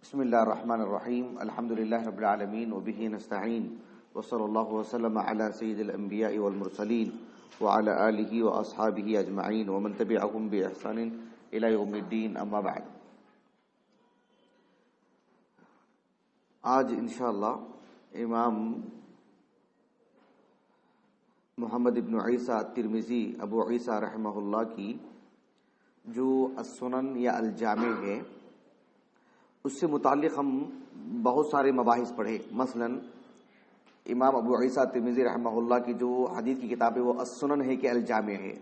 بسم اللہ الرحمن الرحیم الحمد للہ رب العالمین وبہ نستعین وصلی اللہ وسلم علی سید الانبیاء والمرسلین وعلی آلہ واصحابہ اجمعین ومن تبعہم باحسان الی یوم الدین اما بعد۔ آج انشاءاللہ امام محمد ابن عیسیٰ ترمذی ابو عیسیٰ رحمہ اللہ کی جو السنن یا الجامع ہے اس سے متعلق ہم بہت سارے مباحث پڑھے۔ مثلا امام ابو عیسیٰ ترمذی رحمہ اللہ کی جو حدیث کی کتاب ہے وہ السنن ہے کہ الجامع ہے،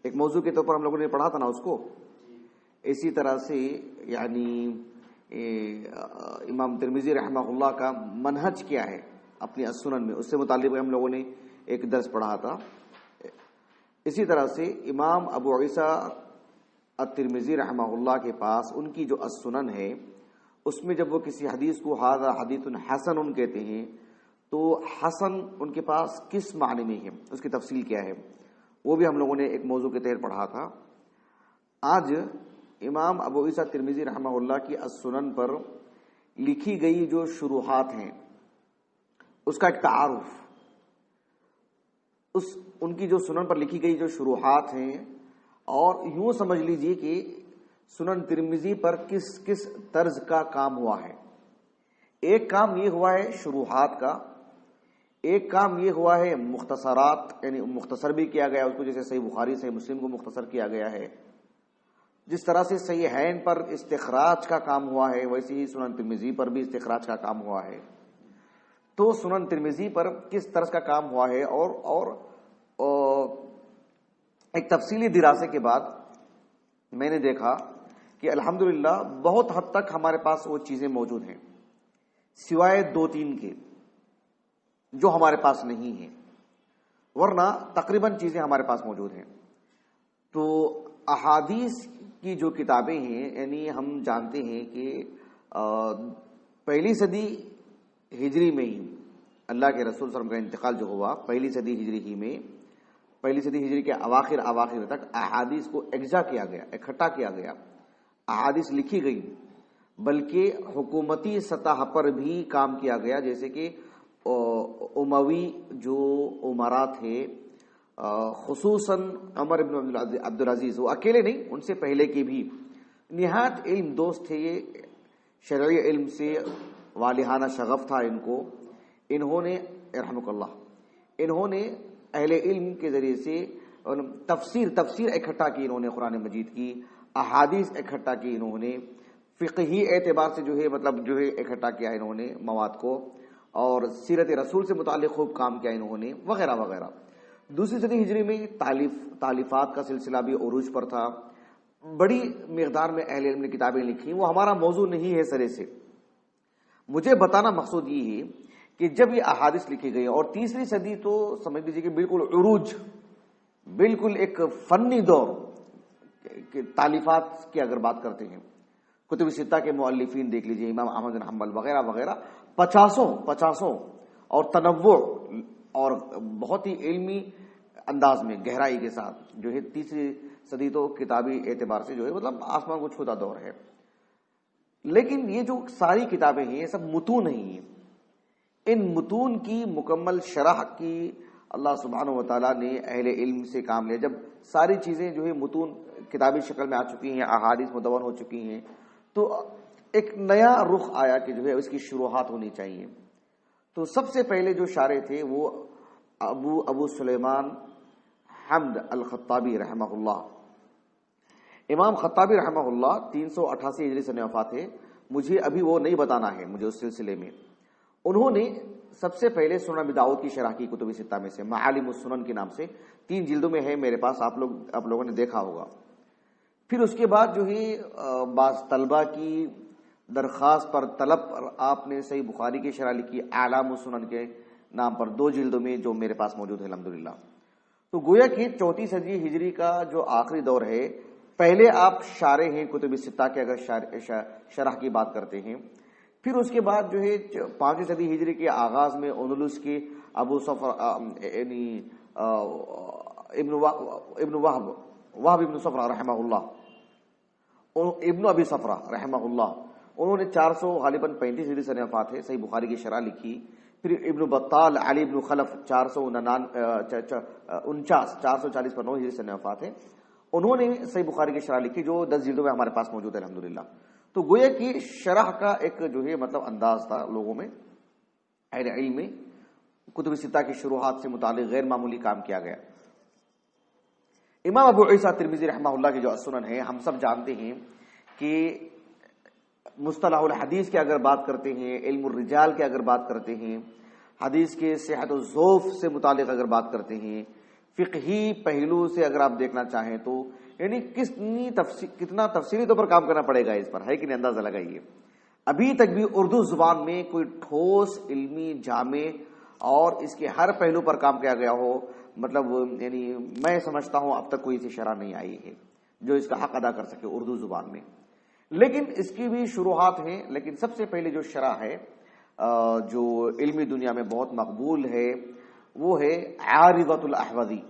ایک موضوع کے طور پر ہم لوگوں نے پڑھا تھا نا اس کو۔ اسی طرح سے یعنی امام ترمذی رحمہ اللہ کا منہج کیا ہے اپنی السنن میں، اس سے متعلق ہم لوگوں نے ایک درس پڑھا تھا۔ اسی طرح سے امام ابو عیسیٰ الترمذی رحمہ اللہ کے پاس ان کی جو السنن ہے اس میں جب وہ کسی حدیث کو ھذا حدیث حسن کہتے ہیں تو حسن ان کے پاس کس معنی میں ہے، اس کی تفصیل کیا ہے، وہ بھی ہم لوگوں نے ایک موضوع کے تحت پڑھا تھا۔ آج امام ابو عیسیٰ ترمذی رحمہ اللہ کی السنن پر لکھی گئی جو شروحات ہیں اس کا ایک تعارف، ان کی جو سنن پر لکھی گئی جو شروحات ہیں، اور یوں سمجھ لیجئے کہ سنن ترمذی پر کس کس طرز کا کام ہوا ہے۔ ایک کام یہ ہوا ہے شروحات کا، ایک کام یہ ہوا ہے مختصرات، یعنی مختصر بھی کیا گیا اس کو، جیسے صحیح بخاری صحیح مسلم کو مختصر کیا گیا ہے، جس طرح سے صحیحین پر استخراج کا کام ہوا ہے ویسے ہی سنن ترمذی پر بھی استخراج کا کام ہوا ہے۔ تو سنن ترمذی پر کس طرز کا کام ہوا ہے اور ایک تفصیلی دراسے کے بعد میں نے دیکھا کہ الحمدللہ بہت حد تک ہمارے پاس وہ چیزیں موجود ہیں، سوائے دو تین کے جو ہمارے پاس نہیں ہیں، ورنہ تقریباً چیزیں ہمارے پاس موجود ہیں۔ تو احادیث کی جو کتابیں ہیں، یعنی ہم جانتے ہیں کہ پہلی صدی ہجری میں ہی اللہ کے رسول صلی اللہ علیہ وسلم کا انتقال جو ہوا، پہلی صدی ہجری ہی میں، پہلی صدی ہجری کے اواخر تک احادیث کو اجزا کیا گیا، اکٹھا کیا گیا، احادیث لکھی گئی، بلکہ حکومتی سطح پر بھی کام کیا گیا، جیسے کہ اموی جو امراء تھے، خصوصاً عمر بن عبدالعزیز، وہ اکیلے نہیں، ان سے پہلے کے بھی نہایت علم دوست تھے، یہ شرعی علم سے والہانہ شغف تھا ان کو۔ انہوں نے رحمک اللہ، انہوں نے اہل علم کے ذریعے سے تفسیر اکٹھا کی، انہوں نے قرآن مجید کی احادیث اکٹھا کی، انہوں نے فقہی اعتبار سے جو ہے اکٹھا کیا انہوں نے مواد کو، اور سیرت رسول سے متعلق خوب کام کیا انہوں نے، وغیرہ وغیرہ۔ دوسری صدی ہجری میں تالیفات کا سلسلہ بھی عروج پر تھا، بڑی مقدار میں اہل علم نے کتابیں لکھی، وہ ہمارا موضوع نہیں ہے سرے سے۔ مجھے بتانا مقصود یہ ہے کہ جب یہ احادیث لکھی گئی، اور تیسری صدی تو سمجھ لیجیے کہ بالکل عروج، بالکل ایک فنی دور، تالیفات کی اگر بات کرتے ہیں، کتب ستہ کے مؤلفین دیکھ لیجیے، امام احمد بن حنبل وغیرہ وغیرہ، پچاسوں اور تنوع اور بہت ہی علمی انداز میں گہرائی کے ساتھ جو ہے تیسری صدی تو کتابی اعتبار سے جو ہے آسمان کو چھوتا دور ہے۔ لیکن یہ جو ساری کتابیں ہیں یہ سب متون نہیں ہیں، ان متون کی مکمل شرح کی اللہ سبحانہ و تعالیٰ نے اہل علم سے کام لیا۔ جب ساری چیزیں جو ہے متون کتابی شکل میں آ چکی ہیں، احادیث مدون ہو چکی ہیں، تو ایک نیا رخ آیا کہ جو ہے اس کی شروحات ہونی چاہیے۔ تو سب سے پہلے جو شارح تھے وہ ابو سلیمان حمد الخطابی رحمہ اللہ۔ امام خطابی رحمہ اللہ 388 ہجری سے وفات ہے، مجھے ابھی وہ نہیں بتانا ہے مجھے اس سلسلے میں۔ انہوں نے سب سے پہلے سنن ابی داؤد کی شرح کی کتب ستہ میں سے، معالم السنن کے نام سے، 3 جلدوں میں ہے میرے پاس، آپ لوگوں نے دیکھا ہوگا۔ پھر اس کے بعد جو ہے بعض طلبہ کی درخواست پر طلب پر آپ نے صحیح بخاری کی شرح لکھی اعلام السنن کے نام پر 2 جلدوں میں، جو میرے پاس موجود ہے الحمدللہ۔ تو گویا کہ چوتھی صدی ہجری کا جو آخری دور ہے، پہلے آپ شارح ہیں کتب ستہ کے اگر شرح کی بات کرتے ہیں، پھر اس کے بعد جو ہے 5ویں صدی ہجری کے آغاز میں اندلس کے ابو صفر یعنی وہب ابن صفرہ رحمہ اللہ، ابن ابی صفرہ رحمہ اللہ، انہوں نے 435 ہجری سے وفات ہے، صحیح بخاری کی شرح لکھی. پھر ابن بطال علی ابن خلف 440 پر 9 ہجری سے وفات ہے، انہوں نے صحیح بخاری کی شرح لکھی جو 10 جلدوں میں ہمارے پاس موجود ہے الحمدللہ. تو گویا کہ شرح کا ایک جو ہے مطلب انداز تھا لوگوں میں، اہل علم میں. کتب ستہ کی شروحات سے متعلق غیر معمولی کام کیا گیا. امام ابو عیسیٰ ترمذی رحمہ اللہ کی جو السنن ہے، ہم سب جانتے ہیں کہ مصطلح الحدیث کی اگر بات کرتے ہیں، علم الرجال کی اگر بات کرتے ہیں، حدیث کے صحت و ضعف سے متعلق اگر بات کرتے ہیں، فقہی پہلو سے اگر آپ دیکھنا چاہیں تو یعنی کتنا تفصیلی طور پر کام کرنا پڑے گا اس پر، ہے کہ نہیں؟ اندازہ لگائیے. ابھی تک بھی اردو زبان میں کوئی ٹھوس علمی جامع اور اس کے ہر پہلو پر کام کیا گیا ہو، مطلب یعنی میں سمجھتا ہوں اب تک کوئی ایسی شرح نہیں آئی ہے جو اس کا حق ادا کر سکے اردو زبان میں. لیکن اس کی بھی شروحات ہیں. لیکن سب سے پہلے جو شرح ہے جو علمی دنیا میں بہت مقبول ہے وہ ہے عارضۃ الاحوذی.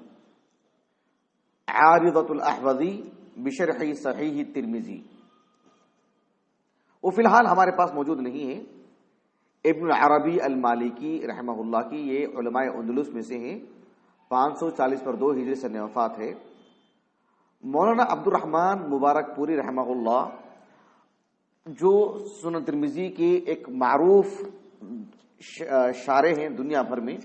عارضۃ الاحوذی بشرح صحیح الترمذی. وہ فی الحال ہمارے پاس موجود نہیں ہے. ابن عربی المالکی رحمہ اللہ کی یہ علماء اندلس میں سے ہیں، 540 پر 2 ہجری سے وفات ہے. مولانا عبد الرحمن مبارک پوری رحمہ اللہ جو سنن ترمذی کے ایک معروف شارح ہیں دنیا بھر میں،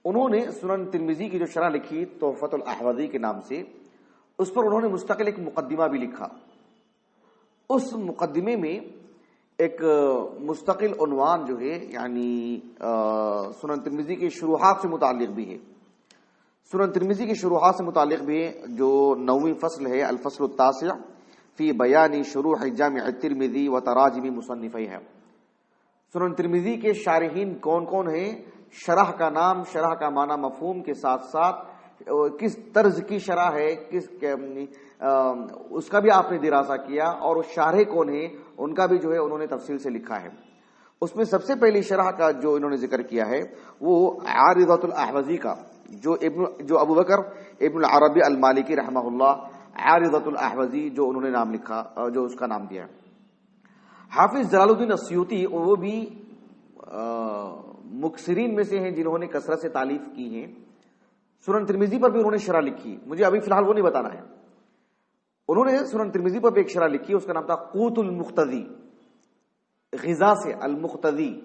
انہوں نے سنن ترمذی کی جو شرح لکھی تحفۃ الاحوذی کے نام سے، اس پر انہوں نے مستقل ایک مقدمہ بھی لکھا. اس مقدمے میں ایک مستقل عنوان جو ہے یعنی سنن ترمذی کی شروحات سے متعلق بھی ہے. سنن ترمذی کی شروحات سے متعلق بھی جو 9ویں فصل ہے، الفصل التاسع فی بیان شروح جامع الترمذی و تراجم مصنفیہ ہے. سنن ترمذی کے شارحین کون کون ہیں، شرح کا نام، شرح کا معنی مفہوم کے ساتھ ساتھ کس طرز کی شرح ہے، اس کا بھی آپ نے دراسہ کیا، اور وہ شارح کون ہیں ان کا بھی جو ہے انہوں نے تفصیل سے لکھا ہے. اس میں سب سے پہلی شرح کا جو انہوں نے ذکر کیا ہے وہ عارضۃ الاحوذی کا، جو ابو بکر ابن العربی المالکی رحمہ اللہ عارضۃ الاحوذی جو انہوں نے نام لکھا، جو اس کا نام دیا. حافظ جلال الدین السیوطی وہ بھی مکثرین میں سے ہیں جنہوں نے کثرت سے تالیف کی ہیں. سنن ترمذی پر بھی انہوں نے شرح لکھی، مجھے ابھی فی الحال وہ نہیں بتانا ہے. انہوں نے سنن ترمذی پر بھی ایک شرح لکھی، اس کا نام تھا قوت المقتدی، غذا سے المقتدی.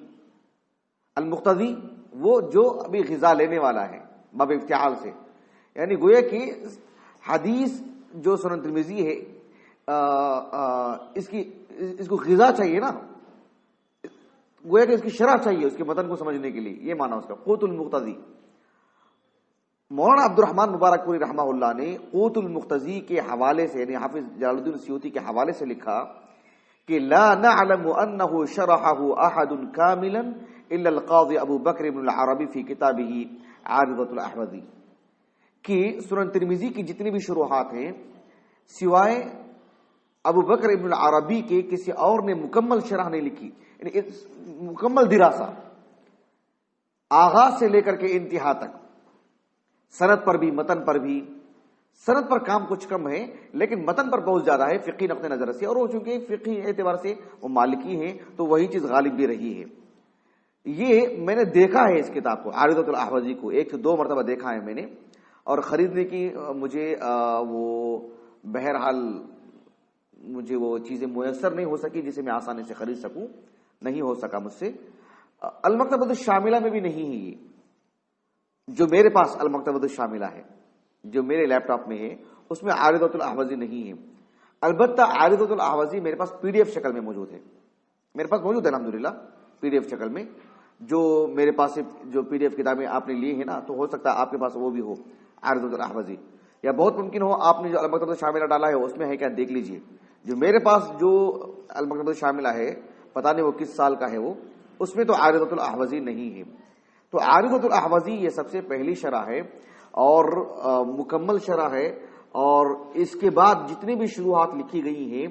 المقتدی وہ جو ابھی غذا لینے والا ہے باب افتعال سے، یعنی گویا کہ حدیث جو سنن ترمذی ہے اس کو غذا چاہیے نا، گویا کہ اس کی شرح چاہیے اس کے متن کو سمجھنے کے لیے، یہ معنی اس کا قوت المقتدی. مولانا عبد الرحمن مبارک پوری رحمہ اللہ نے قوت المقتدی کے حوالے سے یعنی حافظ جلال الدین السیوطی کے حوالے سے لکھا کہ لا نعلم انه شرحه احد كاملا الا القاضي ابو بکر بن العربی فی کتابه عارضۃ الاحوذی، کہ سنن ترمذی کی جتنی بھی شروحات ہیں سوائے ابو بکر ابن العربی کے کسی اور نے مکمل شرح نہیں لکھی، یعنی مکمل دراسہ آغاز سے لے کر کے انتہا تک، سند پر بھی متن پر بھی. سند پر کام کچھ کم ہے لیکن متن پر بہت زیادہ ہے فقہی نقطہ نظر سے، اور وہ چونکہ فقہی اعتبار سے وہ مالکی ہیں تو وہی چیز غالب بھی رہی ہے. یہ میں نے دیکھا ہے اس کتاب کو عارضۃ الاحوذی کو 1 سے 2 مرتبہ دیکھا ہے میں نے، اور خریدنے کی مجھے وہ بہرحال مجھے وہ چیزیں میسر نہیں ہو سکی جسے میں آسانی سے خرید سکوں، نہیں ہو سکا مجھ سے. المکتبۃ الشاملہ میں بھی نہیں ہے یہ، جو میرے پاس المکتبۃ الشاملہ ہے جو میرے لیپ ٹاپ میں ہے اس میں عارضۃ الاحوذی نہیں ہے. البتہ عارضۃ الاحوذی میرے پاس پی ڈی ایف شکل میں موجود ہے، میرے پاس موجود ہے الحمدللہ پی ڈی ایف شکل میں. جو میرے پاس جو پی ڈی ایف کتابیں آپ نے لی ہے نا، تو ہو سکتا ہے آپ کے پاس وہ بھی ہو عارضۃ الاحوذی، یا بہت ممکن ہو آپ نے جو المکتبۃ الشاملہ ڈالا ہے اس میں ہے کیا دیکھ لیجئے. جو میرے پاس جو المکتبۃ الشاملہ ہے پتہ نہیں وہ کس سال کا ہے، وہ اس میں تو عارضۃ الاحوذی نہیں ہے. تو عارضۃ الاحوذی یہ سب سے پہلی شرح ہے اور مکمل شرح ہے، اور اس کے بعد جتنی بھی شروحات لکھی گئی ہیں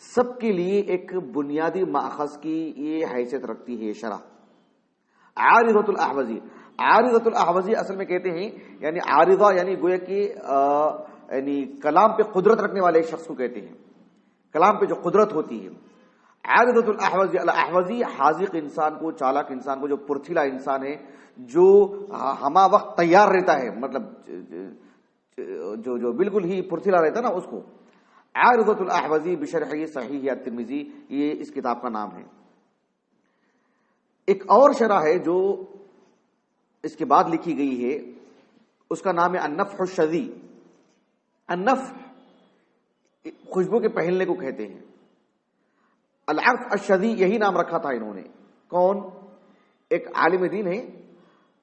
سب کے لیے ایک بنیادی ماخذ کی یہ حیثیت رکھتی ہے شرح. عارضۃ الاحوذی، عارضۃ الاحوذی اصل میں کہتے ہیں یعنی عارضہ یعنی گویا کہ یعنی کلام پہ قدرت رکھنے والے شخص کو کہتے ہیں، کلام پہ جو قدرت ہوتی ہے. عادت الاحوزی، الاحوزی حاذق انسان کو، چالاک انسان کو، جو پرتھلا انسان ہے، جو ہما وقت تیار رہتا ہے، مطلب جو بالکل ہی پرتھلا رہتا ہے نا، اس کو عارضۃ الاحوزی بشرح صحیح الترمذی، یہ اس کتاب کا نام ہے۔ ایک اور شرح ہے جو اس کے بعد لکھی گئی ہے، اس کا نام ہے النفح الشذی۔ النفح خوشبو کے پہلنے کو کہتے ہیں، العرف الشذی یہی نام رکھا تھا انہوں نے۔ کون؟ ایک عالم دین ہے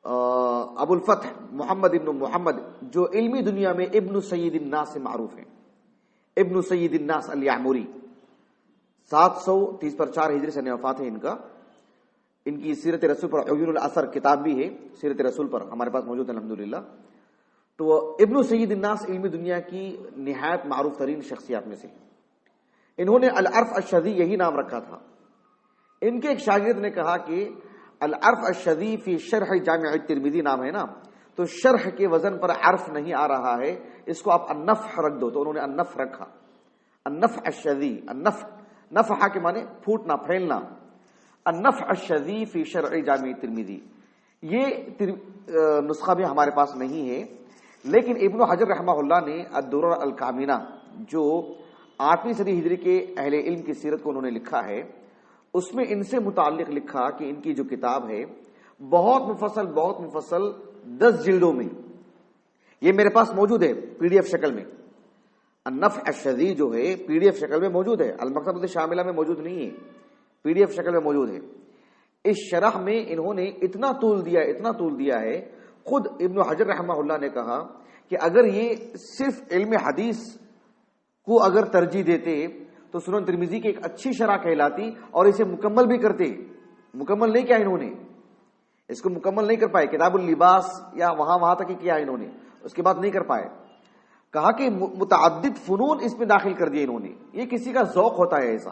ابو الفتح محمد ابن محمد، جو علمی دنیا میں ابن سید الناس سے معروف ہیں، ابن سید الناس الیعمری، 730 پر 4 ہجری سے وفات ہے ان کا۔ ان کی سیرت رسول پر عیون الاثر کتاب بھی ہے، سیرت رسول پر ہمارے پاس موجود ہے الحمدللہ۔ تو ابن سید الناس علمی دنیا کی نہایت معروف ترین شخصیات میں سے ہیں۔ انہوں نے العرف الشذی یہی نام رکھا تھا۔ ان کے ایک شاگرد نے کہا کہ العرف الشذی فی شرح جامع الترمذی نام ہے نا، تو شرح کے وزن پر عرف نہیں آ رہا ہے، اس کو آپ النفح رکھ دو، تو انہوں نے النفح رکھا، النفح الشذی۔ النفح، نفح کے معنی پھوٹنا، پھیلنا، النفح الشذی فی شرح جامع الترمذی۔ یہ نسخہ بھی ہمارے پاس نہیں ہے، لیکن ابن حجر رحمہ اللہ نے الدرر الکامنہ، جو 8ویں صدی ہجری کے اہل علم کی سیرت کو انہوں نے لکھا ہے، اس میں ان سے متعلق لکھا کہ ان کی جو کتاب ہے بہت مفصل 10 جلدوں میں، یہ میرے پاس موجود ہے پی ڈی ایف شکل میں۔ النفح الشذی جو ہے پی ڈی ایف شکل میں موجود ہے، المکتبۃ الشاملہ میں موجود نہیں ہے، پی ڈی ایف شکل میں موجود ہے۔ اس شرح میں انہوں نے اتنا طول دیا ہے، خود ابن حجر رحمہ اللہ نے کہا کہ اگر یہ صرف علم حدیث کو اگر ترجیح دیتے تو سنن ترمذی کی ایک اچھی شرح کہلاتی، اور اسے مکمل بھی کرتے۔ مکمل نہیں کیا انہوں نے، اس کو مکمل نہیں کر پائے، کتاب اللباس یا وہاں تک ہی کیا انہوں نے، اس کے بعد نہیں کر پائے۔ کہا کہ متعدد فنون اس میں داخل کر دیے انہوں نے۔ یہ کسی کا ذوق ہوتا ہے ایسا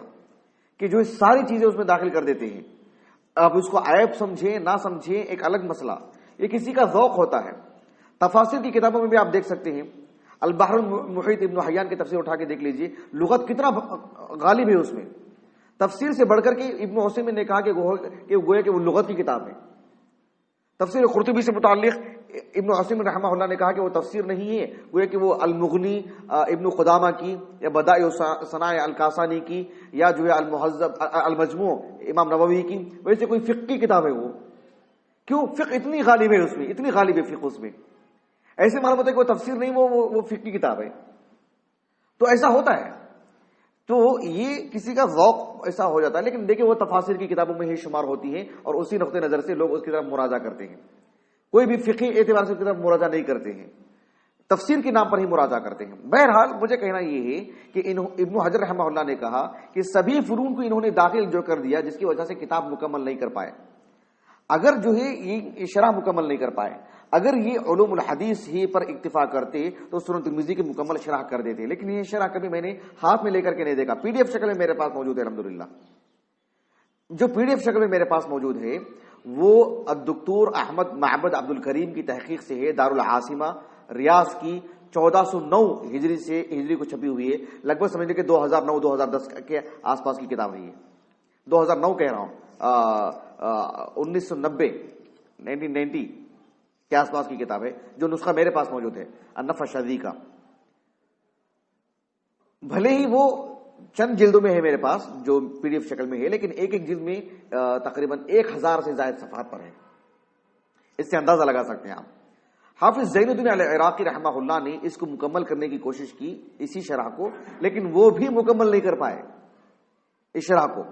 کہ جو ساری چیزیں اس میں داخل کر دیتے ہیں، اب اس کو عیب سمجھیں نہ سمجھیں ایک الگ مسئلہ، یہ کسی کا ذوق ہوتا ہے۔ تفاسیر کی کتابوں میں بھی آپ دیکھ سکتے ہیں، البحر المحیط ابن حیان کی تفسیر اٹھا کے دیکھ لیجئے، لغت کتنا غالب ہے اس میں، تفسیر سے بڑھ کر کے ابن عثیمین نے کہا کہ گویا کہ وہ لغت کی کتاب ہے۔ تفسیر قرطبی سے متعلق ابن عثیمین رحمہ اللہ نے کہا کہ وہ تفسیر نہیں ہے، گویا کہ وہ المغنی ابن قدامہ کی، یا بدائع صنائع الکاسانی کی، یا جو ہے المہذب المجموع امام نووی کی، ویسے کوئی فقہ کی کتاب ہے وہ۔ کیوں؟ فقہ اتنی غالب ہے اس میں، اتنی غالب ہے فقہ اس میں، ایسے معلوم ہوتا ہے کہ وہ تفسیر نہیں، وہ فقہ کی کتاب ہے۔ تو ایسا ہوتا ہے، تو یہ کسی کا ذوق ایسا ہو جاتا ہے۔ لیکن دیکھیں وہ تفاسیر کی کتابوں میں ہی شمار ہوتی ہیں، اور اسی نقطۂ نظر سے لوگ اس کی طرف مراجعہ کرتے ہیں۔ کوئی بھی فقہی اعتبار سے اس کی طرف مراجعہ نہیں کرتے ہیں، تفسیر کے نام پر ہی مراجعہ کرتے ہیں۔ بہرحال مجھے کہنا یہ ہے کہ ابن حجر رحمہ اللہ نے کہا کہ سبھی فنون کو انہوں نے داخل جو کر دیا، جس کی وجہ سے کتاب مکمل نہیں کر پائے۔ اگر جو ہے یہ شرح مکمل نہیں کر پائے، اگر یہ علوم الحدیث ہی پر اکتفا کرتے تو سنن ترمذی کی مکمل شرح کر دیتے، لیکن یہ شرح کبھی میں نے ہاتھ میں لے کر کے نہیں دیکھا۔ پی ڈی ایف شکل میں میرے پاس موجود ہے الحمدللہ۔ جو پی ڈی ایف شکل میں میرے پاس موجود ہے وہ الدکتور احمد معبد عبد الکریم کی تحقیق سے ہے، دارالعاصمہ ریاض کی، 1409 ہجری کو چھپی ہوئی ہے، لگ بھگ سمجھ لیں کہ 2009-2010 کے آس پاس کی کتاب ہے یہ، 2009 کہہ رہا ہوں، 1990 کے آس پاس کی کتاب ہے، جو نسخہ میرے پاس موجود ہے النفح الشذی کا۔ بھلے ہی وہ چند جلدوں میں ہے میرے پاس، جو پی ڈی ایف شکل میں ہے، لیکن ایک جلد میں تقریباً 1000 سے زائد صفحات پر ہے، اس سے اندازہ لگا سکتے ہیں آپ۔ حافظ زین الدین العراقی رحمہ اللہ نے اس کو مکمل کرنے کی کوشش کی، اسی شرح کو، لیکن وہ بھی مکمل نہیں کر پائے اس شرح کو۔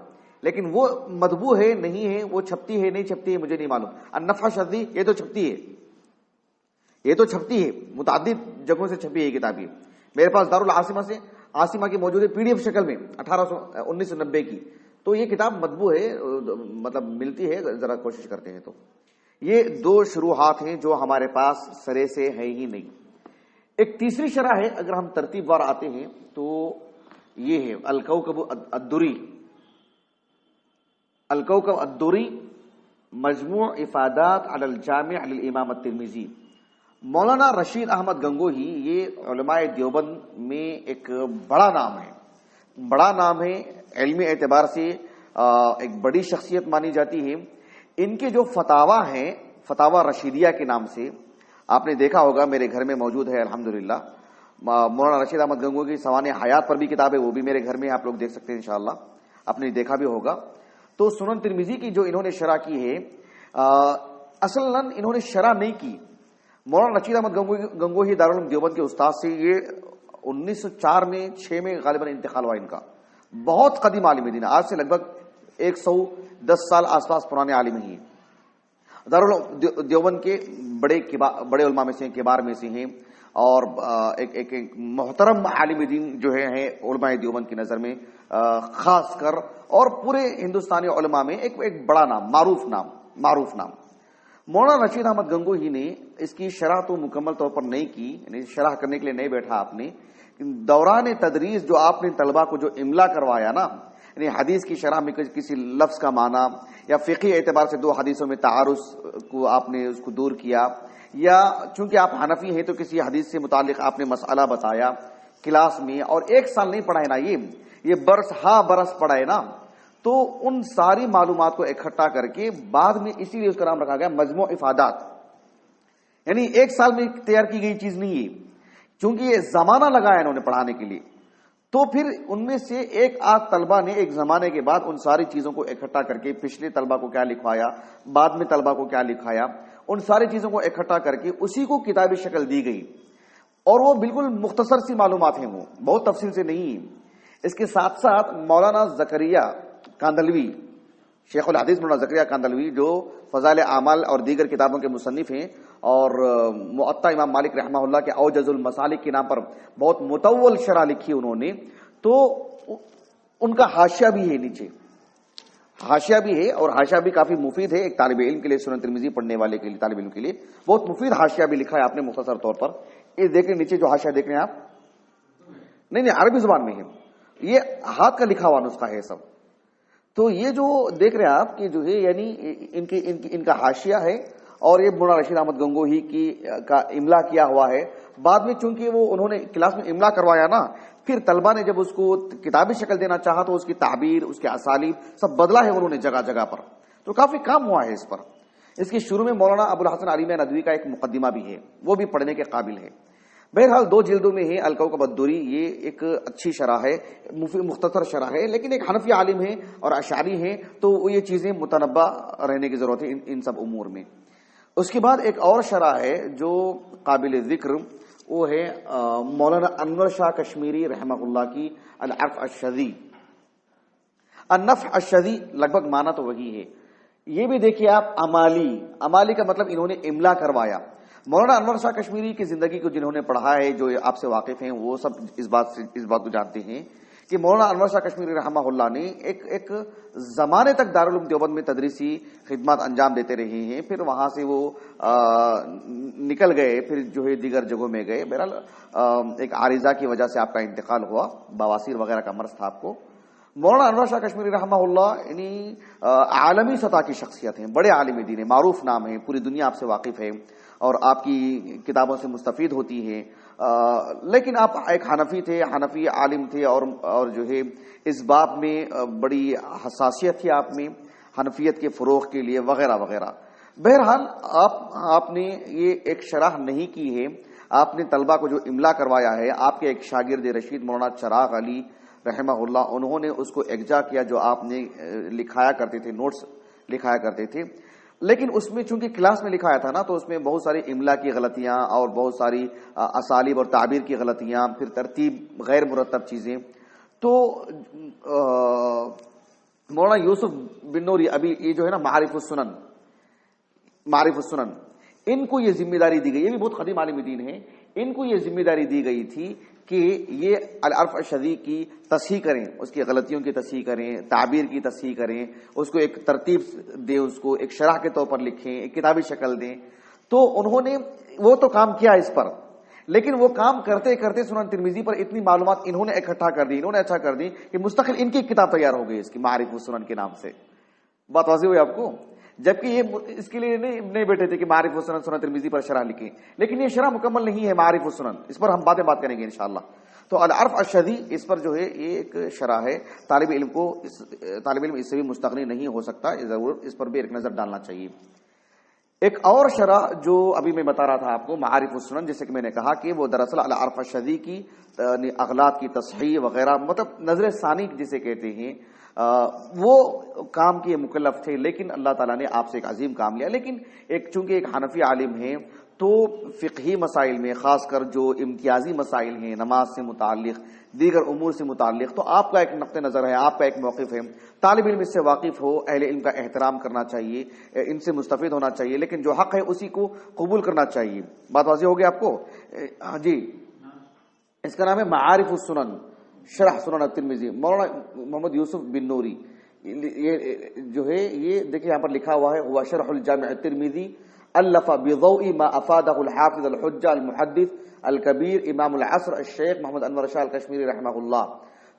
لیکن وہ مطبوع ہے نہیں ہے، وہ چھپتی ہے نہیں چھپتی ہے مجھے نہیں معلوم۔ النفح الشذی یہ تو چھپتی ہے، متعدد جگہوں سے چھپی ہے کتاب۔ یہ میرے پاس دارالعاصمہ کی موجود ہے پی ڈی ایف شکل میں 1990 کی، تو یہ کتاب مطبوع ہے، مطلب ملتی ہے، ذرا کوشش کرتے ہیں تو۔ یہ 2 شروحات ہیں جو ہمارے پاس سرے سے ہے ہی نہیں۔ ایک تیسری شرح ہے، اگر ہم ترتیب وار آتے ہیں تو یہ ہے الکوکب الدری مجموع افادات علی الجامع للامام الترمذی۔ مولانا رشید احمد گنگوہی یہ علماء دیوبند میں ایک بڑا نام ہے علمی اعتبار سے ایک بڑی شخصیت مانی جاتی ہے. ان کے جو فتاوا ہیں، فتاوا رشیدیہ کے نام سے، آپ نے دیکھا ہوگا، میرے گھر میں موجود ہے الحمدللہ. مولانا رشید احمد گنگوہی کی سوانح حیات پر بھی کتاب ہے، وہ بھی میرے گھر میں آپ لوگ دیکھ سکتے ہیں انشاءاللہ، آپ نے دیکھا بھی ہوگا. تو سنن ترمذی کی جو انہوں نے شرح کی ہے، اصلا انہوں نے شرح نہیں کی. مولانا رشید احمد گنگوہی دارالعلوم دیوبند کے استاد سے یہ 1904 میں 6 میں غالباً انتقال ہوا ان کا. بہت قدیم عالم دین، آج سے لگ بھگ 110 سال آس پاس پرانے عالم ہی ہیں. دارالعلوم دیوبند کے بڑے علماء میں سے ہیں، کبار میں سے ہیں، اور ایک محترم عالم دین جو ہے علماء دیوبند کی نظر میں خاص کر، اور پورے ہندوستانی علماء میں ایک بڑا نام، معروف نام. مولانا رشید احمد گنگوہی نے اس کی شرح تو مکمل طور پر نہیں کی، یعنی شرح کرنے کے لیے نہیں بیٹھا آپ نے. دوران تدریس جو آپ نے طلبہ کو جو املا کروایا نا، یعنی حدیث کی شرح میں کسی لفظ کا معنی یا فقہی اعتبار سے دو حدیثوں میں تعارض کو آپ نے اس کو دور کیا، یا چونکہ آپ حنفی ہیں تو کسی حدیث سے متعلق آپ نے مسئلہ بتایا کلاس میں، اور 1 سال نہیں پڑھائے نا، یہ برس پڑھائے نا. تو ان ساری معلومات کو اکٹھا کر کے بعد میں اسی لیے اس کا نام رکھا گیا مجموع افادات، یعنی 1 سال میں تیار کی گئی چیز نہیں ہے، چونکہ یہ زمانہ لگایا انہوں نے پڑھانے کے لیے. تو پھر ان میں سے ایک آدھ طلبہ نے ایک زمانے کے بعد ان ساری چیزوں کو اکٹھا کر کے پچھلے طلبہ کو کیا لکھوایا، بعد میں طلبہ کو کیا لکھایا، ان ساری چیزوں کو اکٹھا کر کے اسی کو کتابی شکل دی گئی. اور وہ بالکل مختصر سی معلومات ہیں، وہ بہت تفصیل سے نہیں. اس کے ساتھ ساتھ مولانا زکریا کاندلوی، شیخ الحدیث مولانا زکریا کاندلوی، جو فضائل اعمال اور دیگر کتابوں کے مصنف ہیں، اور موطا امام مالک رحمہ اللہ کے اوجز المسالک کے نام پر بہت مطول شرح لکھی انہوں نے. تو ان کا حاشیہ بھی ہے، نیچے حاشیہ بھی ہے، اور حاشیہ بھی کافی مفید ہے ایک طالب علم کے لیے، سنن ترمذی پڑھنے والے کے لیے، طالب علم کے لیے بہت مفید حاشیہ بھی لکھا ہے آپ نے مختصر طور پر. یہ دیکھیں نیچے جو حاشیہ دیکھ رہے ہیں آپ، نہیں عربی زبان میں ہے، یہ ہاتھ کا لکھا ہوا نسخہ ہے سب. تو یہ جو دیکھ رہے ہیں آپ کہ جو ہے یعنی ان کا حاشیہ ہے، اور یہ مولانا رشید احمد گنگوہی کا املا کیا ہوا ہے. بعد میں چونکہ وہ انہوں نے کلاس میں املا کروایا نا، پھر طلبہ نے جب اس کو کتابی شکل دینا چاہا تو اس کی تعبیر، اس کے اسالیب سب بدلا ہے انہوں نے جگہ جگہ پر. تو کافی کام ہوا ہے اس پر. اس کے شروع میں مولانا ابو الحسن علی میاں ندوی کا ایک مقدمہ بھی ہے، وہ بھی پڑھنے کے قابل ہے. بہرحال 2 جلدوں میں ہے الکوکب الدری، یہ ایک اچھی شرح ہے، مختصر شرح ہے، لیکن ایک حنفی عالم ہے اور اشعری ہیں، تو یہ چیزیں متنبہ رہنے کی ضرورت ہے ان سب امور میں. اس کے بعد ایک اور شرح ہے جو قابل ذکر، وہ ہے مولانا انور شاہ کشمیری رحمہ اللہ کی العرف الشذی. النفع الشذی لگ بھگ معنی تو وہی ہے. یہ بھی دیکھیے آپ، امالی کا مطلب انہوں نے املا کروایا. مولانا انور شاہ کشمیری کی زندگی کو جنہوں نے پڑھا ہے، جو آپ سے واقف ہیں، وہ سب اس بات کو جانتے ہیں کہ مولانا انور شاہ کشمیری رحمہ اللہ نے ایک زمانے تک دارالعلوم دیوبند میں تدریسی خدمات انجام دیتے رہے ہیں. پھر وہاں سے وہ نکل گئے، پھر جو ہے دیگر جگہوں میں گئے. بہرحال ایک عارضہ کی وجہ سے آپ کا انتقال ہوا، بواسیر وغیرہ کا مرض تھا آپ کو. مولانا انور شاہ کشمیری رحمہ اللہ یعنی عالمی سطح کی شخصیت ہیں، بڑے عالم دین ہیں، معروف نام ہیں، پوری دنیا آپ سے واقف ہے اور آپ کی کتابوں سے مستفید ہوتی ہے. لیکن آپ ایک حنفی عالم تھے، اور جو ہے اس باب میں بڑی حساسیت تھی آپ میں حنفیت کے فروغ کے لیے وغیرہ وغیرہ. بہرحال آپ نے یہ ایک شرح نہیں کی ہے، آپ نے طلبہ کو جو املا کروایا ہے، آپ کے ایک شاگرد رشید مولانا چراغ علی رحمہ اللہ، انہوں نے اس کو اجزا کیا جو آپ نے لکھایا کرتے تھے، نوٹس لکھایا کرتے تھے. لیکن اس میں چونکہ کلاس میں لکھایا تھا نا، تو اس میں بہت ساری املا کی غلطیاں اور بہت ساری اسالیب اور تعبیر کی غلطیاں، پھر ترتیب غیر مرتب چیزیں. تو مولانا یوسف بن نوری، ابھی یہ جو ہے نا معارف السنن، ان کو یہ ذمہ داری دی گئی، یہ بھی بہت قدیم عالم دین ہے، ان کو یہ ذمہ داری دی گئی تھی کہ یہ العرف الشذی کی تصحیح کریں، اس کی غلطیوں کی تصحیح کریں، تعبیر کی تصحیح کریں، اس کو ایک ترتیب دیں، اس کو ایک شرح کے طور پر لکھیں، ایک کتابی شکل دیں. تو انہوں نے وہ تو کام کیا اس پر، لیکن وہ کام کرتے کرتے سنن ترمذی پر اتنی معلومات انہوں نے اکٹھا کر دی، انہوں نے اچھا کر دی کہ مستقل ان کی کتاب تیار ہو گئی، اس کی معارف السنن کے نام سے. بات واضح ہوئی آپ کو؟ جبکہ یہ اس کے لیے نہیں بیٹھے تھے کہ معارف السنن سنن ترمذی پر شرح لکھیں، لیکن یہ شرح مکمل نہیں ہے معارف السنن، اس پر ہم بات کریں گے انشاءاللہ. تو العرف الشذی اس پر جو ہے یہ ایک شرح ہے، طالب علم اس سے بھی مستغنی نہیں ہو سکتا، ضرور اس پر بھی ایک نظر ڈالنا چاہیے۔ ایک اور شرح جو ابھی میں بتا رہا تھا آپ کو، معارف السنن، جیسے کہ میں نے کہا کہ وہ دراصل العرف الشذی کی اغلاط کی تصحیح وغیرہ، مطلب نظر ثانی جسے کہتے ہیں، وہ کام کے مکلف تھے، لیکن اللہ تعالیٰ نے آپ سے ایک عظیم کام لیا۔ لیکن چونکہ ایک حنفی عالم ہیں تو فقہی مسائل میں، خاص کر جو امتیازی مسائل ہیں نماز سے متعلق، دیگر امور سے متعلق، تو آپ کا ایک نقطہ نظر ہے، آپ کا ایک موقف ہے، طالب علم اس سے واقف ہو، اہل علم کا احترام کرنا چاہیے، ان سے مستفید ہونا چاہیے، لیکن جو حق ہے اسی کو قبول کرنا چاہیے۔ بات واضح ہوگی آپ کو؟ جی، اس کا نام ہے معارف السنن، شرح سنن الترمذی، مولانا محمد یوسف بن نوری۔ یہ جو ہے یہ دیکھیں یہاں پر لکھا ہوا ہے، ہوا شرح الجامع الترمذی الف بضوء ما افادہ الحافظ الحجہ المحدث الکبیر امام العصر الشیخ محمد انور شاہ الکشمیری رحمہ اللہ۔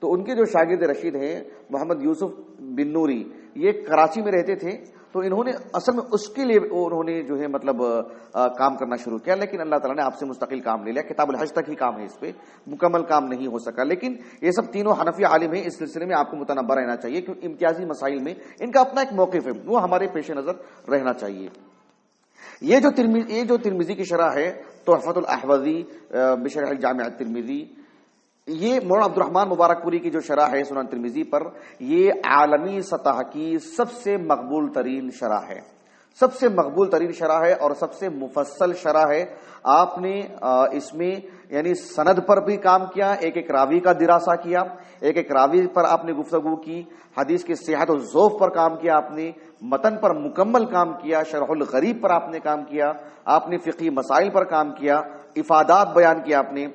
تو ان کے جو شاگرد رشید ہیں محمد یوسف بن نوری، یہ کراچی میں رہتے تھے، تو انہوں نے اصل میں اس کے لیے انہوں نے جو ہے مطلب کام کرنا شروع کیا، لیکن اللہ تعالیٰ نے آپ سے مستقل کام لے لیا، کتاب الحج تک ہی کام ہے، اس پہ مکمل کام نہیں ہو سکا۔ لیکن یہ سب تینوں حنفی عالم ہیں، اس سلسلے میں آپ کو متنبہ رہنا چاہیے، کیونکہ امتیازی مسائل میں ان کا اپنا ایک موقف ہے، وہ ہمارے پیش نظر رہنا چاہیے۔ یہ جو ترمذی کی شرح ہے تحفۃ الاحوذی بشرح الجامع الترمذی، یہ مولانا عبد الرحمن مبارک پوری کی جو شرح ہے سنن ترمذی پر، یہ عالمی سطح کی سب سے مقبول ترین شرح ہے، سب سے مقبول ترین شرح ہے اور سب سے مفصل شرح ہے۔ آپ نے اس میں یعنی سند پر بھی کام کیا، ایک ایک راوی کا دراسہ کیا، ایک ایک راوی پر آپ نے گفتگو کی، حدیث کی صحت و ضعف پر کام کیا، آپ نے متن پر مکمل کام کیا، شرح الغریب پر آپ نے کام کیا، آپ نے فقہی مسائل پر کام کیا، افادات بیان کیا، آپ نے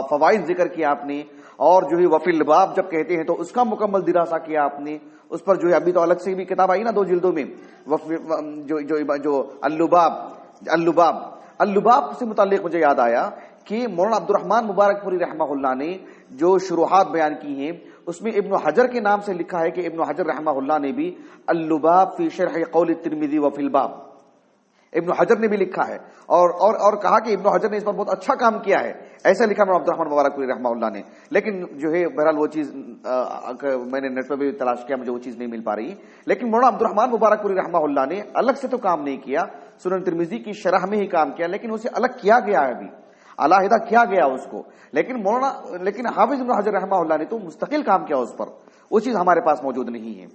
فوائد ذکر کیا، آپ نے، اور جو ہے وفی الباب جب کہتے ہیں تو اس کا مکمل دراسہ کیا آپ نے، اس پر جو ہے ابھی تو الگ سے بھی کتاب آئی نا 2 جلدوں میں، جو اللباب سے متعلق مجھے یاد آیا کہ مولانا عبد الرحمن مبارک پوری رحمہ اللہ نے جو شروحات بیان کی ہیں، اس میں ابن حجر کے نام سے لکھا ہے کہ ابن حجر رحمہ اللہ نے بھی اللباب فی شرح قول الترمذی وفی الباب، ابن حجر نے بھی لکھا ہے، اور کہا کہ ابن حجر نے اس پر بہت اچھا کام کیا ہے، ایسا لکھا مولانا عبد الرحمن مبارک پوری رحمہ اللہ نے۔ لیکن جو ہے بہرحال وہ چیز میں نے نیٹ پہ بھی تلاش کیا، مجھے وہ چیز نہیں مل پا رہی، لیکن مولانا عبد الرحمن مبارک پوری رحمہ اللہ نے الگ سے تو کام نہیں کیا، سنن ترمذی کی شرح میں ہی کام کیا، لیکن اسے الگ کیا گیا ہے، ابھی علیحدہ کیا گیا اس کو، لیکن حافظ ابن حجر رحمہ اللہ نے تو مستقل کام کیا اس پر، وہ چیز ہمارے پاس موجود نہیں ہے۔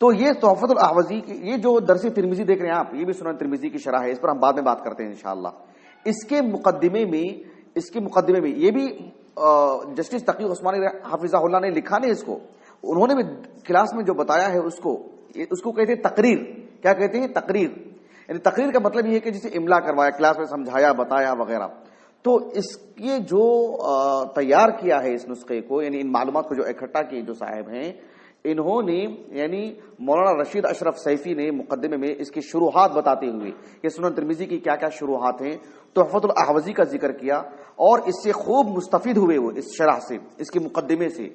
تو یہ تحفۃ الاحوذی کی یہ جو درس ترمذی دیکھ رہے ہیں آپ، یہ بھی سنن ترمذی کی شرح ہے، اس پر ہم بعد میں بات کرتے ہیں انشاءاللہ۔ اس کے مقدمے میں یہ بھی جسٹس تقی عثمانی حافظہ اللہ نے لکھا نہیں اس کو، انہوں نے بھی کلاس میں جو بتایا ہے اس کو کہتے ہیں تقریر۔ کیا کہتے ہیں؟ تقریر۔ یعنی تقریر کا مطلب یہ ہے کہ جسے املا کروایا، کلاس میں سمجھایا، بتایا وغیرہ۔ تو اس کے جو تیار کیا ہے اس نسخے کو، یعنی ان معلومات کو جو اکٹھا کیے جو صاحب ہیں، انہوں نے یعنی مولانا رشید اشرف سیفی نے مقدمے میں اس کی شروحات بتاتے ہوئے کہ سنن ترمذی کی کیا کیا شروحات ہیں، تحفۃ الاحوذی کا ذکر کیا، اور اس سے خوب مستفید ہوئے وہ اس شرح سے، اس کے مقدمے سے،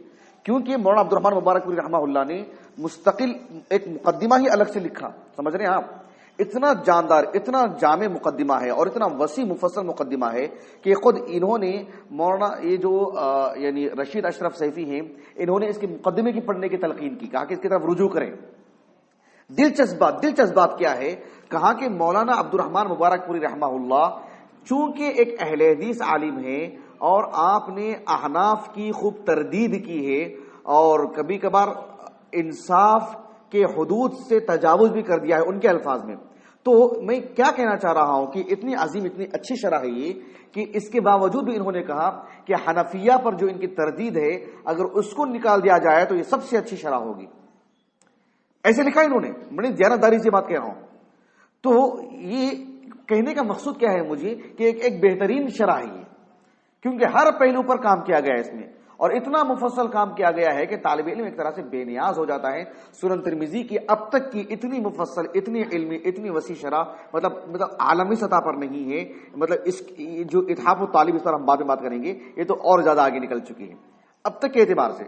کیونکہ مولانا عبد الرحمن مبارک پوری رحمہ اللہ نے مستقل ایک مقدمہ ہی الگ سے لکھا، سمجھ رہے ہیں آپ؟ اتنا جاندار، اتنا جامع مقدمہ ہے اور اتنا وسیع مفصل مقدمہ ہے کہ خود انہوں نے مولانا یہ جو یعنی رشید اشرف سیفی ہیں، انہوں نے اس کے مقدمے کی پڑھنے کی تلقین کی، کہا کہ اس کی طرف رجوع کریں۔ دلچسپ بات کیا ہے، کہا کہ مولانا عبد الرحمن مبارک پوری رحمہ اللہ چونکہ ایک اہل حدیث عالم ہے اور آپ نے احناف کی خوب تردید کی ہے اور کبھی کبھار انصاف کے حدود سے تجاوز بھی کر دیا ہے ان کے الفاظ میں، تو میں کیا کہنا چاہ رہا ہوں کہ اتنی عظیم، اتنی اچھی شرح ہے یہ کہ اس کے باوجود بھی انہوں نے کہا کہ حنفیہ پر جو ان کی تردید ہے اگر اس کو نکال دیا جائے تو یہ سب سے اچھی شرح ہوگی، ایسے لکھا انہوں نے، بڑی دیانتداری سے بات کہہ رہا ہوں۔ تو یہ کہنے کا مقصود کیا ہے مجھے کہ ایک بہترین شرح ہے یہ، کیونکہ ہر پہلو پر کام کیا گیا ہے اس میں، اور اتنا مفصل کام کیا گیا ہے کہ طالب علم ایک طرح سے بے نیاز ہو جاتا ہے سنن ترمذی کی اب تک کی اتنی مفصل، اتنی علمی، اتنی وسیع شرح، مطلب عالمی سطح پر نہیں ہے، مطلب اس جو اتحاف الطالب، اس پر ہم بعد میں بات کریں گے، یہ تو اور زیادہ آگے نکل چکی ہے اب تک کے اعتبار سے،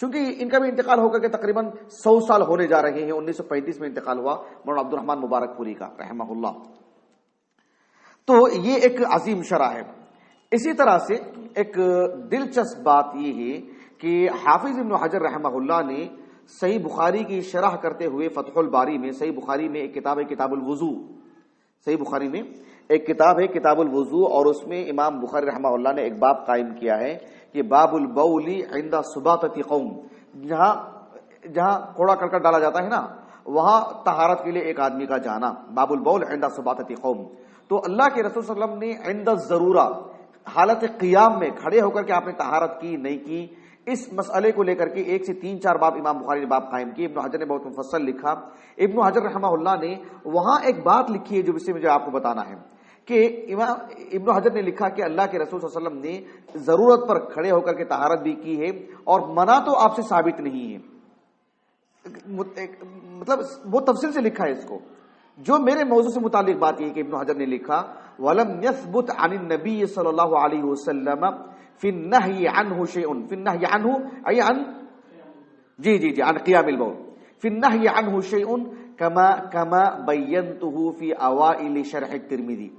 چونکہ ان کا بھی انتقال ہو کر کے تقریباً 100 سال ہونے جا رہے ہیں، 1935 میں انتقال ہوا مولانا عبد الرحمن مبارک پوری کا رحمہ اللہ۔ تو یہ ایک عظیم شرح ہے۔ اسی طرح سے ایک دلچسپ بات یہ ہے کہ حافظ ابن حجر رحمہ اللہ نے صحیح بخاری کی شرح کرتے ہوئے فتح الباری میں، صحیح بخاری میں ایک کتاب ہے کتاب الوضو، صحیح بخاری میں ایک کتاب ہے کتاب الوضو، اور اس میں امام بخاری رحمہ اللہ نے ایک باب قائم کیا ہے کہ باب البول عند سباطۃ قوم، جہاں کوڑا کرکٹ ڈالا جاتا ہے نا، وہاں طہارت کے لیے ایک آدمی کا جانا، باب البول عند سباطۃ قوم۔ تو اللہ کے رسول صلی اللہ علیہ وسلم نے عند الضرورہ، حالت قیام میں کھڑے ہو کر کے آپ نے طہارت کی نہیں کی، اس مسئلے کو لے کر کے 1 سے 3-4 باب امام بخاری نے باب قائم کیے۔ ابن حجر نے بہت مفصل لکھا۔ ابن حجر رحمہ اللہ نے وہاں ایک بات لکھی ہے جو اس سے مجھے آپ کو بتانا ہے کہ ابن حجر نے لکھا کہ اللہ کے رسول صلی اللہ علیہ وسلم نے ضرورت پر کھڑے ہو کر کے طہارت بھی کی ہے، اور منع تو آپ سے ثابت نہیں ہے۔ مطلب وہ تفصیل سے لکھا ہے اس کو۔ جو میرے موضوع سے متعلق بات یہ کہ ابن حجر نے لکھا وَلَمْ يَثْبُتْ عَنِ النَّبِيِّ صلی اللہ علیہ وسلم فِي النَّهْيِ عَنْهُ شَيْءٌ، فِي النَّهْيِ عَنْهُ أي عن عن قیام البول، فِي النَّهْيِ عَنْهُ شَيْءٌ كما بينته في أوائل شرح الترمذی،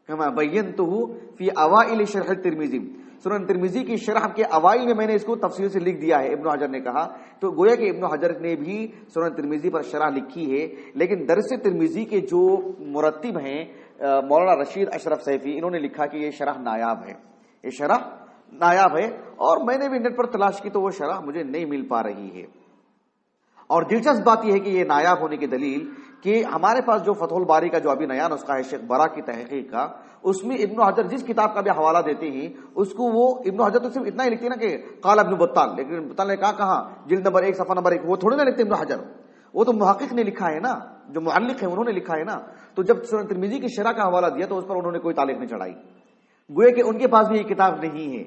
كما بينته في أوائل شرح الترمذی، سنن ترمذی کی شرح کے اوائل میں نے اس کو تفصیل سے لکھ دیا ہے، ابن حجر نے کہا۔ تو گویا کہ ابن حجر نے بھی سنن ترمذی پر شرح لکھی ہے، لیکن درس ترمذی کے جو مرتب ہیں مولانا رشید اشرف سیفی، انہوں نے لکھا کہ یہ شرح نایاب ہے، یہ شرح نایاب ہے، اور میں نے بھی نیٹ پر تلاش کی تو وہ شرح مجھے نہیں مل پا رہی ہے۔ اور دلچسپ بات یہ ہے کہ یہ نایاب ہونے کی دلیل کہ ہمارے پاس جو فتح الباری کا جو ابھی نیا نسخہ ہے شیخ برا کی تحقیق کا، اس میں ابن حجر جس کتاب کا بھی حوالہ دیتے ہیں اس کو وہ ابن حجر تو صرف اتنا ہی لکھتے ہیں نا کہ قال ابن بطال، لیکن ابن بطال نے کہاں جلد نمبر 1 صفحہ نمبر 1، وہ تھوڑے نہ لکھتے ابن حجر، وہ تو محقق نے لکھا ہے نا، جو معلق ہے انہوں نے لکھا ہے نا۔ تو جب سنن ترمذی کی شرح کا حوالہ دیا تو اس پر انہوں نے کوئی تعلیق نہیں چڑھائی، گویا کہ ان کے پاس بھی یہ کتاب نہیں ہے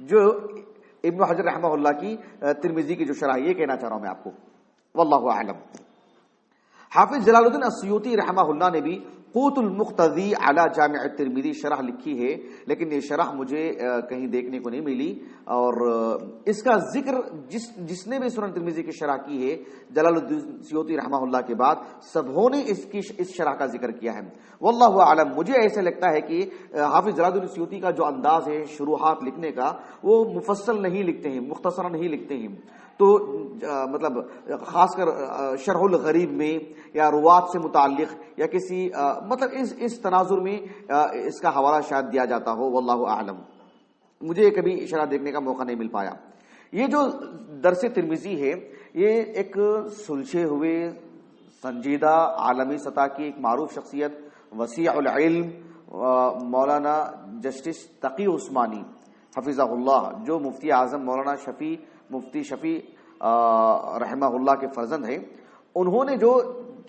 جو ابن حجر رحمہ اللہ کی ترمذی کی جو شرح، یہ کہنا چاہ رہا ہوں میں آپ کو، واللہ اعلم۔ حافظ جلال الدین السیوطی رحمہ اللہ نے بھی قوت المقتضی علی جامع الترمذی شرح لکھی ہے، لیکن یہ شرح مجھے کہیں دیکھنے کو نہیں ملی، اور اس کا ذکر جس نے بھی سنن ترمذی کی شرح کی ہے جلال الدین السیوطی رحمہ اللہ کے بعد سبوں نے اس شرح کا ذکر کیا ہے، واللہ اعلم۔ مجھے ایسے لگتا ہے کہ حافظ جلال الدین السیوطی کا جو انداز ہے شروحات لکھنے کا، وہ مفصل نہیں لکھتے ہیں، مختصرا نہیں لکھتے ہیں، تو مطلب خاص کر شرح الغریب میں یا روات سے متعلق یا کسی مطلب اس تناظر میں اس کا حوالہ شاید دیا جاتا ہو، واللہ اعلم۔ مجھے کبھی شرح دیکھنے کا موقع نہیں مل پایا۔ یہ جو درس ترمذی ہے یہ ایک سلجھے ہوئے سنجیدہ عالمی سطح کی ایک معروف شخصیت وسیع العلم مولانا جسٹس تقی عثمانی حفظہ اللہ، جو مفتی اعظم مولانا مفتی شفیع رحمہ اللہ کے فرزند ہیں، انہوں نے جو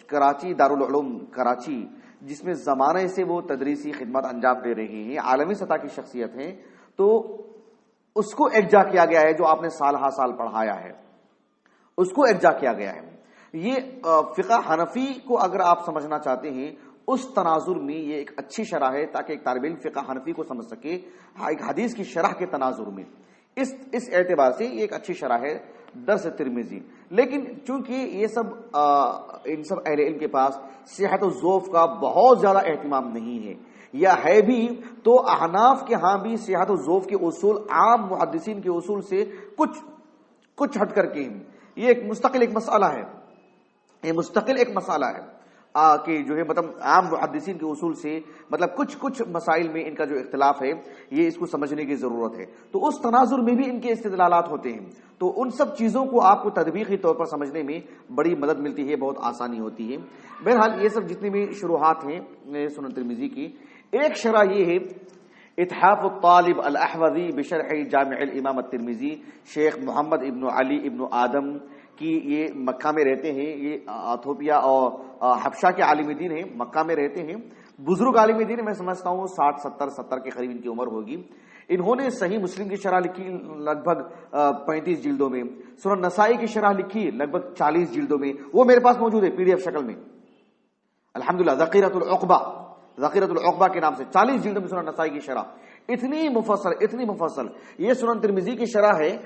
کراچی دارالعلوم کراچی، جس میں زمانے سے وہ تدریسی خدمت انجام دے رہے ہیں، عالمی سطح کی شخصیت ہیں، تو اس کو ایکجا کیا گیا ہے، جو آپ نے سال ہا سال پڑھایا ہے اس کو ایکجا کیا گیا ہے۔ یہ فقہ حنفی کو اگر آپ سمجھنا چاہتے ہیں اس تناظر میں یہ ایک اچھی شرح ہے، تاکہ ایک طالب علم فقہ حنفی کو سمجھ سکے ایک حدیث کی شرح کے تناظر میں، اس اعتبار سے یہ ایک اچھی شرح ہے درس ترمذی۔ لیکن چونکہ یہ سب ان سب اہل علم کے پاس صحت و ذوف کا بہت زیادہ اہتمام نہیں ہے، یا ہے بھی تو احناف کے ہاں بھی صحت و ذوف کے اصول عام محدثین کے اصول سے کچھ ہٹ کر کے ہیں۔ یہ ایک مستقل ایک مسئلہ ہے، یہ مستقل ایک مسئلہ ہے کہ جو ہے مطلب عام محدثین کے اصول سے مطلب کچھ مسائل میں ان کا جو اختلاف ہے یہ اس کو سمجھنے کی ضرورت ہے، تو اس تناظر میں بھی ان کے استدلالات ہوتے ہیں، تو ان سب چیزوں کو آپ کو تطبیقی طور پر سمجھنے میں بڑی مدد ملتی ہے، بہت آسانی ہوتی ہے۔ بہرحال یہ سب جتنی بھی شروحات ہیں سنن ترمذی کی، ایک شرح یہ ہے اتحاف الطالب الاحوذی بشرح جامع الامام الترمذی، شیخ محمد ابن علی ابن آدم کی، یہ مکہ میں رہتے ہیں، یہ ایتھوپیا اور حبشہ کے عالم دین ہیں، مکہ میں رہتے ہیں، بزرگ عالم دین، میں سمجھتا ہوں 60-70 کے قریب ان کی عمر ہوگی۔ انہوں نے صحیح مسلم کی شرح لکھی لگ بھگ 35 جلدوں میں، سنن نسائی کی شرح لکھی لگ بھگ 40 جلدوں میں، وہ میرے پاس موجود ہے PDF شکل میں الحمدللہ، ذخیرۃ العقبہ کے نام سے 40 جلدوں میں سنن نسائی کی شرح، اتنی مفصل یہ سنن ترمذی کی شرح ہے۔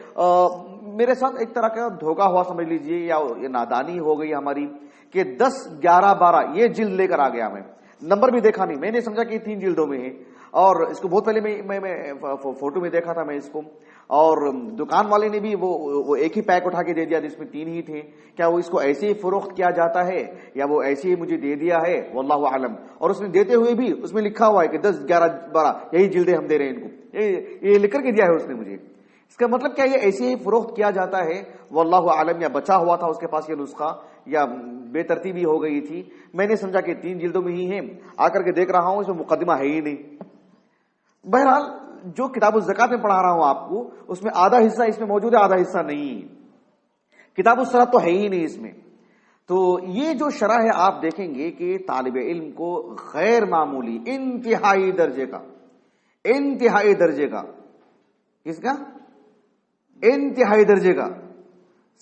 میرے ساتھ ایک طرح کا دھوکہ ہوا سمجھ لیجئے، یا یہ نادانی ہو گئی ہماری کہ 10 11 12 یہ جلد لے کر آ گیا، میں نمبر بھی دیکھا نہیں، میں نے سمجھا کہ 3 جلدوں میں ہے، اور اس کو بہت پہلے میں فوٹو میں دیکھا تھا میں اس کو، اور دکان والے نے بھی وہ ایک ہی پیک اٹھا کے دے دیا جس میں 3 ہی تھے. کیا وہ اس کو ایسے ہی فروخت کیا جاتا ہے یا وہ ایسے ہی مجھے دے دیا ہے، واللہ عالم. اور اس نے دیتے ہوئے بھی اس میں لکھا ہوا ہے کہ 10 11 12 یہی جلدیں ہم دے رہے ہیں ان کو، یہ لکھ کر کے دیا ہے اس نے مجھے. اس کا مطلب کیا یہ ایسے ہی فروخت کیا جاتا ہے، واللہ عالم، یا بچا ہوا تھا اس کے پاس یہ نسخہ یا بے ترتیبی ہو گئی تھی. میں نے سمجھا کہ 3 جلدوں میں ہی ہیں، آ کر کے دیکھ رہا ہوں اس میں مقدمہ ہے ہی نہیں. بہرحال جو کتاب الزکات میں پڑھا رہا ہوں آپ کو، اس میں آدھا حصہ اس میں موجود ہے، آدھا حصہ نہیں. کتاب الصلاۃ تو ہے ہی نہیں اس میں. تو یہ جو شرح ہے آپ دیکھیں گے کہ طالب علم کو غیر معمولی انتہائی درجے کا کس کا انتہائی درجے کا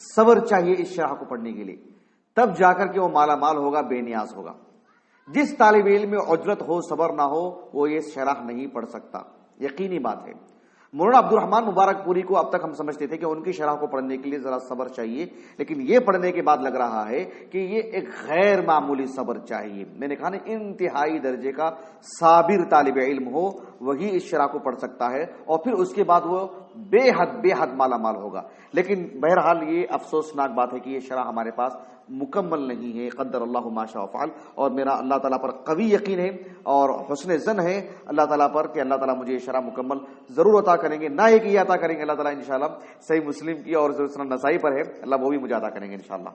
صبر چاہیے اس شرح کو پڑھنے کے لیے، تب جا کر کے وہ مالا مال ہوگا، بے نیاز ہوگا. جس طالب علم میں عجلت ہو، صبر نہ ہو، وہ یہ شرح نہیں پڑھ سکتا، یقینی بات ہے. مولانا عبد الرحمن مبارک پوری کو اب تک ہم سمجھتے تھے کہ ان کی شرح کو پڑھنے کے لیے ذرا صبر چاہیے، لیکن یہ پڑھنے کے بعد لگ رہا ہے کہ یہ ایک غیر معمولی صبر چاہیے. میں نے کہا نا، انتہائی درجے کا صابر طالب علم ہو وہی اس شرح کو پڑھ سکتا ہے، اور پھر اس کے بعد وہ بے حد مالا مال ہوگا. لیکن بہرحال یہ افسوسناک بات ہے کہ یہ شرح ہمارے پاس مکمل نہیں ہے. قدر اللہ ما شاء فعل. اور میرا اللہ تعالیٰ پر قوی یقین ہے اور حسن ظن ہے اللہ تعالیٰ پر کہ اللہ تعالیٰ مجھے یہ شرح مکمل ضرور عطا کریں گے. نہ ایک ہی عطا کریں گے اللہ تعالیٰ انشاءاللہ، صحیح مسلم کی اور سنن نسائی پر ہے، اللہ وہ بھی مجھے عطا کریں گے انشاءاللہ.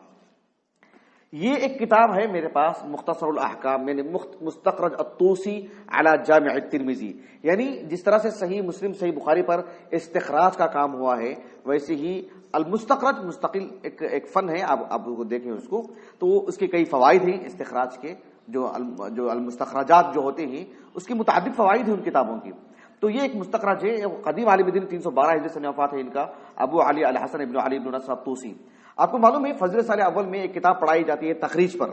یہ ایک کتاب ہے میرے پاس، مختصر الاحکام، میں نے مستخرج الطوسی علی جامع الترمذی، یعنی جس طرح سے صحیح مسلم صحیح بخاری پر استخراج کا کام ہوا ہے، ویسے ہی المستخرج مستقل ایک فن ہے. آپ دیکھیں اس کو تو اس کے کئی فوائد ہیں استخراج کے، جو المستخرجات جو ہوتے ہیں اس کے متعدد فوائد ہیں ان کتابوں کی. تو یہ ایک مستخرج ہے، قدیم عالم دین 312 ہجری سے وفات ہے ان کا، ابو علی الحسن ابن علی ابن نصر الطوسی. آپ کو معلوم ہے فضل سال اول میں ایک کتاب پڑھائی جاتی ہے تخریج پر،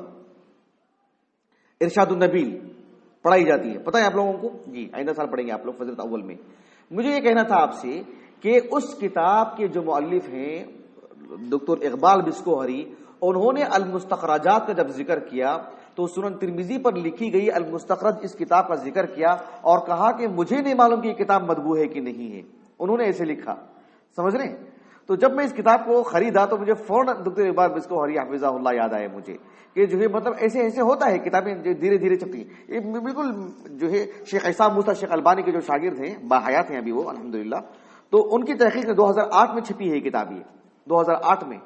ارشاد النبیل پڑھائی جاتی ہے، پتہ ہے آپ لوگوں کو؟ جی آئندہ سال پڑھیں گے آپ لوگ فضل اول میں. مجھے یہ کہنا تھا آپ سے کہ اس کتاب کے جو مؤلف ہیں ڈاکٹر اقبال بسکوہری، انہوں نے المستخرجات کا جب ذکر کیا تو سنن ترمذی پر لکھی گئی المستخرج اس کتاب کا ذکر کیا اور کہا کہ مجھے نہیں معلوم کہ یہ کتاب مطبوع ہے کہ نہیں ہے. انہوں نے ایسے لکھا، سمجھ رہے ہیں؟ تو جب میں اس کتاب کو خریدا تو مجھے فوراً ڈاکٹر اقبال بسکوہری حفظہ اللہ یاد آئے مجھے کہ جو ہے مطلب ایسے ہوتا ہے، کتابیں جو دھیرے دھیرے چھپتی ہیں. یہ بالکل جو ہے شیخ عیسیٰ موسیٰ شیخ البانی کے جو شاگرد ہیں، باحیات ہیں ابھی وہ الحمدللہ، تو ان کی تحقیق میں 2008 میں چھپی ہے یہ کتاب، یہ 2008 میں.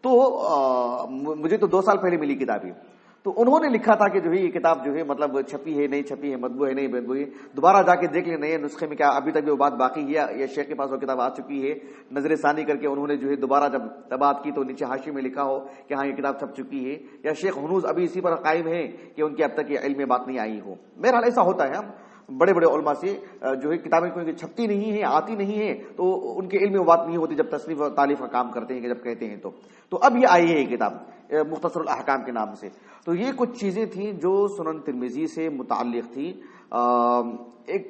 تو مجھے تو 2 سال پہلے ملی کتاب یہ. تو انہوں نے لکھا تھا کہ جو ہے یہ کتاب جو ہے مطلب چھپی ہے نہیں چھپی ہے، مطبوع ہے نہیں مطبوع ہے، دوبارہ جا کے دیکھ لیں نئے نسخے میں کیا ابھی تک وہ بات باقی ہے یا شیخ کے پاس وہ کتاب آ چکی ہے. نظر ثانی کر کے انہوں نے جو ہے دوبارہ جب طباعت کی تو نیچے حاشیے میں لکھا ہو کہ ہاں یہ کتاب چھپ چکی ہے، یا شیخ ہنوز ابھی اسی پر قائم ہے کہ ان کی اب تک یہ علم میں بات نہیں آئی ہو. بہرحال ایسا ہوتا ہے، ہم بڑے بڑے علماء سے جو ہے کتابیں کیونکہ چھپتی نہیں ہیں، آتی نہیں ہیں، تو ان کے علم میں بات نہیں ہوتی جب تصنیف و تالیف کا کام کرتے ہیں کہ جب کہتے ہیں. تو اب یہ آئی ہے یہ کتاب مختصر الاحکام کے نام سے. تو یہ کچھ چیزیں تھیں جو سنن ترمذی سے متعلق تھی.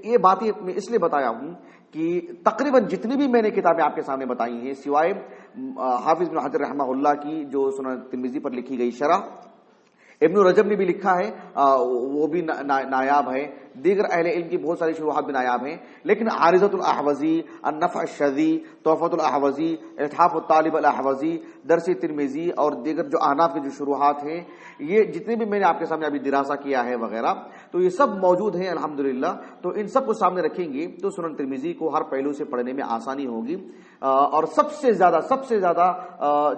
یہ باتیں میں اس لیے بتایا ہوں کہ تقریباً جتنی بھی میں نے کتابیں آپ کے سامنے بتائی ہیں سوائے حافظ بن حجر رحمہ اللہ کی جو سنن ترمذی پر لکھی گئی شرح، ابن رجب نے بھی لکھا ہے، وہ بھی نایاب ہے. دیگر اہل علم کی بہت ساری شروحات بھی نایاب ہیں، لیکن عارضۃ الاحوزی، النفع الشذی، تحفۃ الاحوزی، اتحاف الطالب الاحوزی، درس ترمذی اور دیگر جو احناف کی جو شروحات ہیں، یہ جتنے بھی میں نے آپ کے سامنے ابھی دراسہ کیا ہے وغیرہ، تو یہ سب موجود ہیں الحمدللہ. تو ان سب کو سامنے رکھیں گے تو سنن ترمذی کو ہر پہلو سے پڑھنے میں آسانی ہوگی. اور سب سے زیادہ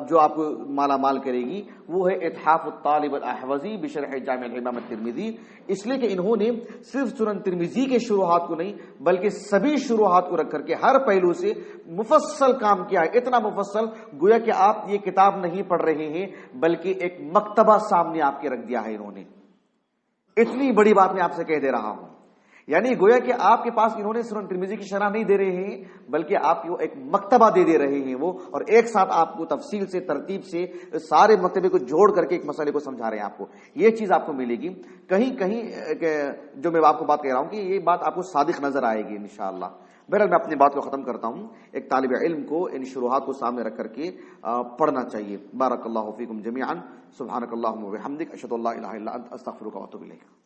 جو آپ کو مالا مال کرے گی وہ ہے اتحاف الطالب الاحوزی بشرح جامع الامام الترمذی، اس لیے کہ انہوں نے صرف سنن ترمذی کے شروحات کو نہیں بلکہ سبھی شروحات کو رکھ کر کے ہر پہلو سے مفصل کام کیا ہے. اتنا مفصل گویا کہ آپ یہ کتاب نہیں پڑھ رہے ہیں بلکہ ایک مکتبہ سامنے آپ کے رکھ دیا ہے انہوں نے. اتنی بڑی بات میں آپ سے کہہ دے رہا ہوں، یعنی گویا کہ آپ کے پاس انہوں نے سنن ترمذی کی شرح نہیں دے رہے ہیں بلکہ آپ کو ایک مکتبہ دے رہے ہیں وہ، اور ایک ساتھ آپ کو تفصیل سے ترتیب سے سارے مکتبے کو جوڑ کر کے ایک مسئلے کو سمجھا رہے ہیں آپ کو. یہ چیز آپ کو ملے گی. کہیں جو میں آپ کو بات کہہ رہا ہوں کہ یہ بات آپ کو صادق نظر آئے گی انشاءاللہ. بہرحال میں اپنی بات کو ختم کرتا ہوں. ایک طالب علم کو ان شروحات کو سامنے رکھ کر کے پڑھنا چاہیے. بارک اللہ فیکم جمیعا. سبحانک اللہم و بحمدک، اشہد ان لا الہ الا انت، استغفرک و اتوب الیک.